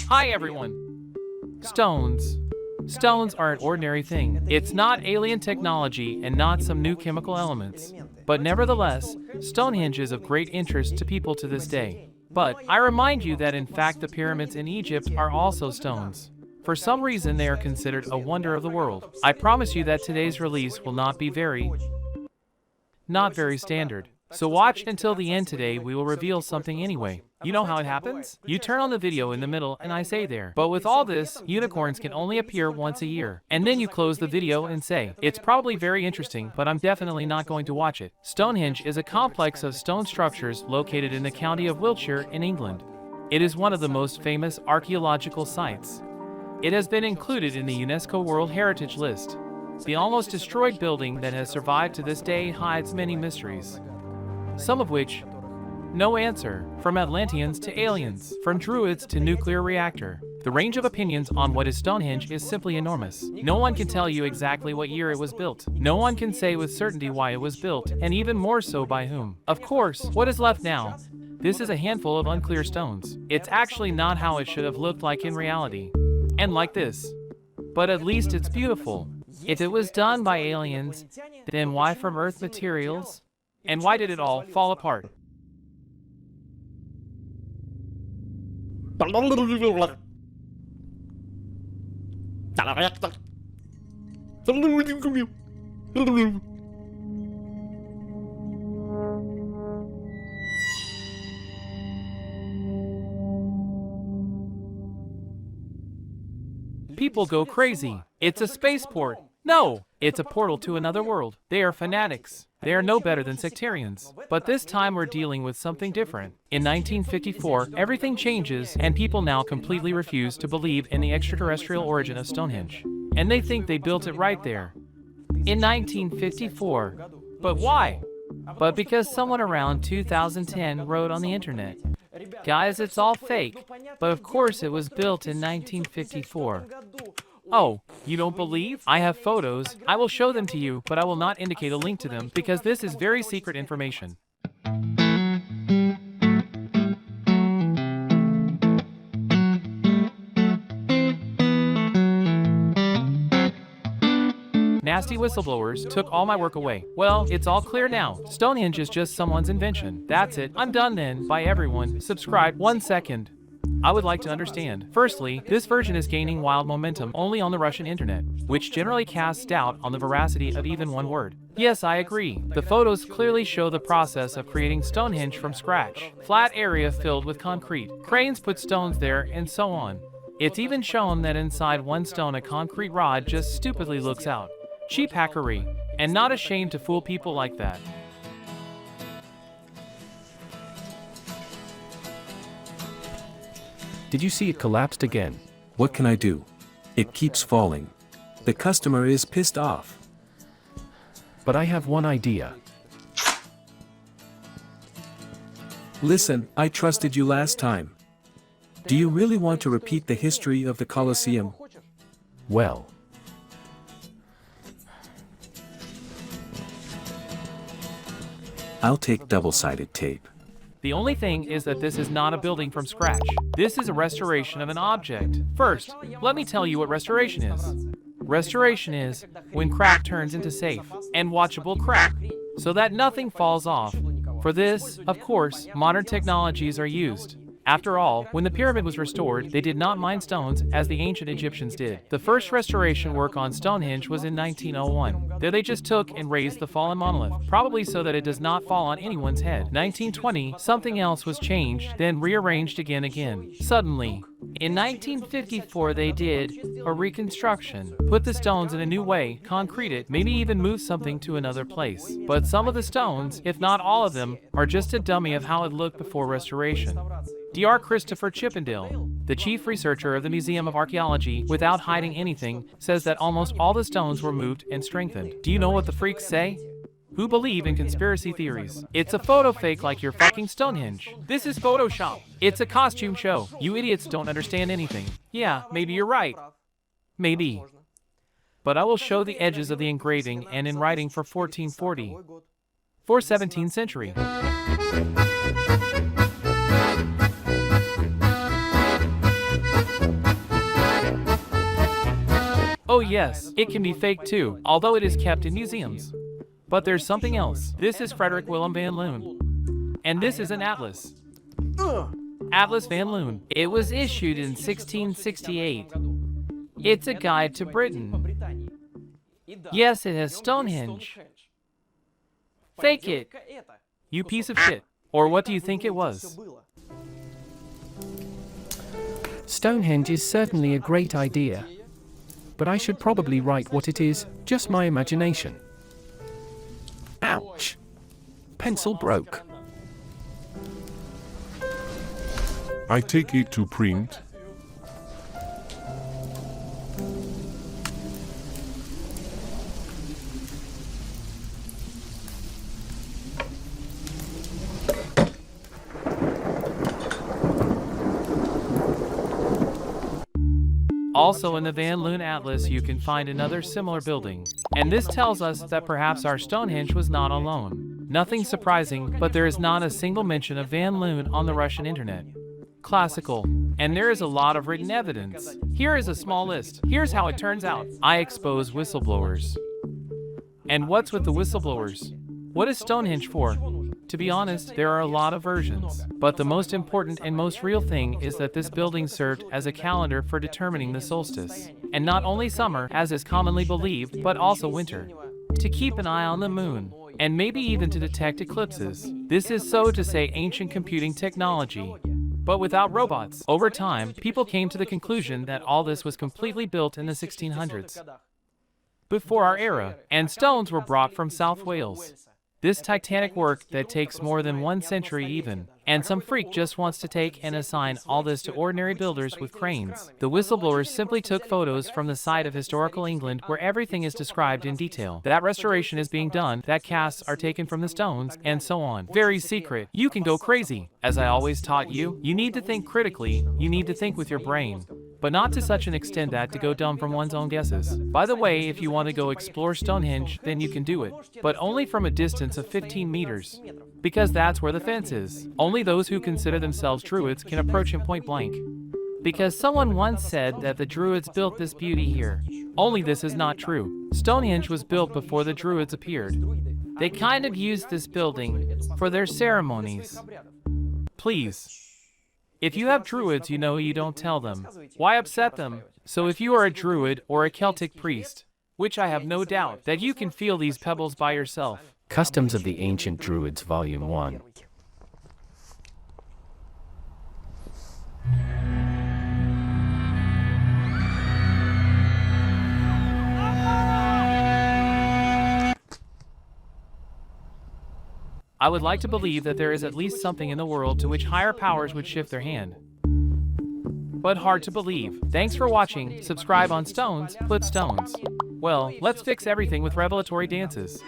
Hi everyone. Stones. Stones are an ordinary thing. It's not alien technology and not some new chemical elements. But nevertheless, Stonehenge is of great interest to people to this day. But I remind you that in fact the pyramids in Egypt are also stones. For some reason they are considered a wonder of the world. I promise you that today's release will not very standard. So watch until the end. Today we will reveal something anyway. You know how it happens? You turn on the video in the middle and I say there. But with all this, unicorns can only appear once a year. And then you close the video and say, it's probably very interesting, but I'm definitely not going to watch it. Stonehenge is a complex of stone structures located in the county of Wiltshire in England. It is one of the most famous archaeological sites. It has been included in the UNESCO World Heritage List. The almost destroyed building that has survived to this day hides many mysteries. Some of which, no answer, from Atlanteans to aliens, from druids to nuclear reactor. The range of opinions on what is Stonehenge is simply enormous. No one can tell you exactly what year it was built. No one can say with certainty why it was built, and even more so by whom. Of course, what is left now? This is a handful of unclear stones. It's actually not how it should have looked like in reality. And like this. But at least it's beautiful. If it was done by aliens, then why from Earth materials? And why did it all fall apart? People go crazy. It's a spaceport. No, it's a portal to another world. They are fanatics. They are no better than sectarians. But this time we're dealing with something different. In 1954, everything changes and people now completely refuse to believe in the extraterrestrial origin of Stonehenge. And they think they built it right there. In 1954. But why? But because someone around 2010 wrote on the internet, guys, it's all fake. But of course it was built in 1954. Oh, you don't believe? I have photos. I will show them to you, but I will not indicate a link to them because this is very secret information. Nasty whistleblowers took all my work away. Well, it's all clear now. Stonehenge is just someone's invention. That's it. I'm done then. Bye everyone. Subscribe. 1 second. I would like to understand. Firstly, this version is gaining wild momentum only on the Russian internet, which generally casts doubt on the veracity of even one word. Yes, I agree. The photos clearly show the process of creating Stonehenge from scratch. Flat area filled with concrete. Cranes put stones there and so on. It's even shown that inside one stone a concrete rod just stupidly looks out. Cheap hackery, and not ashamed to fool people like that. Did you see it collapsed again? What can I do? It keeps falling. The customer is pissed off. But I have one idea. Listen, I trusted you last time. Do you really want to repeat the history of the Colosseum? Well, I'll take double-sided tape. the only thing is that this is not a building from scratch. This is a restoration of an object. First, let me tell you what restoration is. Restoration is when crack turns into safe and watchable crack, so that nothing falls off. For this, of course, modern technologies are used. After all, when the pyramid was restored, they did not mine stones as the ancient Egyptians did. The first restoration work on Stonehenge was in 1901. There they just took and raised the fallen monolith, probably so that it does not fall on anyone's head. 1920, something else was changed, then rearranged again. Suddenly, in 1954 they did a reconstruction. Put the stones in a new way, concrete it, maybe even move something to another place. But some of the stones, if not all of them, are just a dummy of how it looked before restoration. Dr. Christopher Chippendale, the chief researcher of the Museum of Archaeology, without hiding anything, says that almost all the stones were moved and strengthened. Do you know what the freaks say? Who believe in conspiracy theories. It's a photo fake like your fucking Stonehenge. This is Photoshop. It's a costume show. You idiots don't understand anything. Yeah, maybe you're right. Maybe. But I will show the edges of the engraving and in writing for 1440. For 17th century. Oh yes, it can be fake too, although it is kept in museums. But there's something else. This is Frederick Willem van Loon. And this is an atlas. Atlas van Loon. It was issued in 1668. It's a guide to Britain. Yes, it has Stonehenge. Fake it, you piece of shit. Or what do you think it was? Stonehenge is certainly a great idea. But I should probably write what it is, just my imagination. Ouch! Pencil broke. I take it to print. Also in the Van Loon Atlas you can find another similar building. And this tells us that perhaps our Stonehenge was not alone. Nothing surprising, but there is not a single mention of Van Loon on the Russian internet. Classical. And there is a lot of written evidence. Here is a small list. Here's how it turns out. I expose whistleblowers. And what's with the whistleblowers? What is Stonehenge for? To be honest, there are a lot of versions. But the most important and most real thing is that this building served as a calendar for determining the solstice. And not only summer, as is commonly believed, but also winter. To keep an eye on the moon. And maybe even to detect eclipses. This is so to say ancient computing technology. But without robots. Over time, people came to the conclusion that all this was completely built in the 1600s. Before our era, and stones were brought from South Wales. This titanic work that takes more than 1 century even, and some freak just wants to take and assign all this to ordinary builders with cranes. The whistleblowers simply took photos from the site of historical England where everything is described in detail. That restoration is being done, that casts are taken from the stones, and so on. Very secret. You can go crazy. As I always taught you, you need to think critically, you need to think with your brain. But not to such an extent that to go dumb from one's own guesses. By the way, if you want to go explore Stonehenge, then you can do it. But only from a distance of 15 meters. Because that's where the fence is. Only those who consider themselves druids can approach him point blank. Because someone once said that the druids built this beauty here. Only this is not true. Stonehenge was built before the druids appeared. They kind of used this building for their ceremonies. Please. If you have druids, you know you don't tell them. Why upset them? So if you are a druid or a Celtic priest, which I have no doubt that you can feel these pebbles by yourself. Customs of the Ancient Druids, Volume 1. I would like to believe that there is at least something in the world to which higher powers would shift their hand. But hard to believe. Thanks for watching. Subscribe on Stones, Flip Stones. Well, let's fix everything with revelatory dances.